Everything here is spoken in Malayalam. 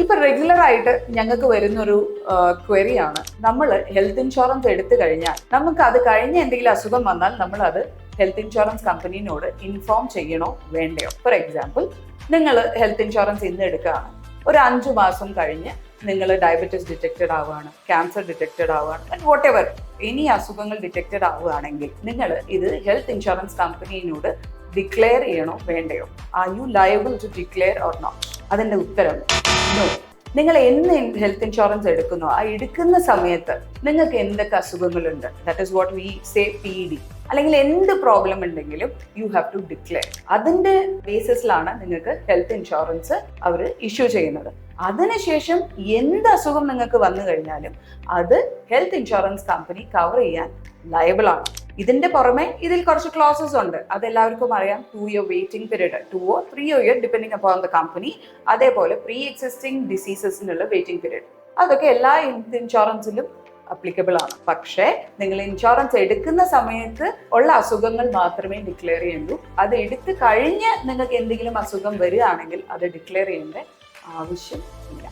ഇപ്പൊ റെഗുലർ ആയിട്ട് ഞങ്ങൾക്ക് വരുന്നൊരു ക്വറി ആണ്, നമ്മൾ ഹെൽത്ത് ഇൻഷുറൻസ് എടുത്തു കഴിഞ്ഞാൽ നമുക്ക് അത് കഴിഞ്ഞ എന്തെങ്കിലും അസുഖം വന്നാൽ നമ്മൾ അത് ഹെൽത്ത് ഇൻഷുറൻസ് കമ്പനീനോട് ഇൻഫോം ചെയ്യണോ വേണ്ടയോ? ഫോർ എക്സാമ്പിൾ, നിങ്ങൾ ഹെൽത്ത് ഇൻഷുറൻസ് ഇന്ന് എടുക്കുകയാണ്, ഒരു 5 മാസം കഴിഞ്ഞ് നിങ്ങൾ ഡയബറ്റീസ് ഡിറ്റക്റ്റഡ് ആവുകയാണ്, ക്യാൻസർ ഡിറ്റക്റ്റഡ് ആവുകയാണ്, ആൻഡ് വാട്ട് എവർ ഇനി അസുഖങ്ങൾ ഡിറ്റക്റ്റഡ് ആവുകയാണെങ്കിൽ നിങ്ങൾ ഇത് ഹെൽത്ത് ഇൻഷുറൻസ് കമ്പനീനോട് ഡിക്ലെയർ ചെയ്യണോ വേണ്ടയോ? Are you liable to declare or not? അതിൻ്റെ ഉത്തരം നോ. നിങ്ങൾ എന്ന് ഹെൽത്ത് ഇൻഷുറൻസ് എടുക്കുന്നോ ആ എടുക്കുന്ന സമയത്ത് നിങ്ങൾക്ക് എന്തൊക്കെ അസുഖങ്ങളുണ്ട്, that is what we say PD, അല്ലെങ്കിൽ എന്ത് പ്രോബ്ലം ഉണ്ടെങ്കിലും യു ഹാവ് ടു ഡിക്ലെയർ. അതിൻ്റെ ബേസിസിലാണ് നിങ്ങൾക്ക് ഹെൽത്ത് ഇൻഷുറൻസ് അവർ ഇഷ്യൂ ചെയ്യുന്നത്. അതിനുശേഷം എന്ത് അസുഖം നിങ്ങൾക്ക് വന്നു കഴിഞ്ഞാലും അത് ഹെൽത്ത് ഇൻഷുറൻസ് കമ്പനി കവർ ചെയ്യാൻ ലയബിൾ ആണ്. ഇതിന്റെ പുറമെ ഇതിൽ കുറച്ച് ക്ലോസസ് ഉണ്ട്, അതെല്ലാവർക്കും അറിയാം. 2 year waiting period, 2 or 3 year depending upon the company. അതേപോലെ പ്രീ എക്സിസ്റ്റിംഗ് ഡിസീസസിനുള്ള വെയിറ്റിംഗ് പീരീഡ്, അതൊക്കെ എല്ലാ ഹെൽത്ത് ഇൻഷുറൻസിലും അപ്ലിക്കബിൾ ആണ്. പക്ഷേ നിങ്ങൾ ഇൻഷുറൻസ് എടുക്കുന്ന സമയത്ത് ഉള്ള അസുഖങ്ങൾ മാത്രമേ ഡിക്ലെയർ ചെയ്യൂ. അത് എടുത്ത് കഴിഞ്ഞ് നിങ്ങൾക്ക് എന്തെങ്കിലും അസുഖം വരികയാണെങ്കിൽ അത് ഡിക്ലെയർ ചെയ്യേണ്ട ആവശ്യം ഇല്ല.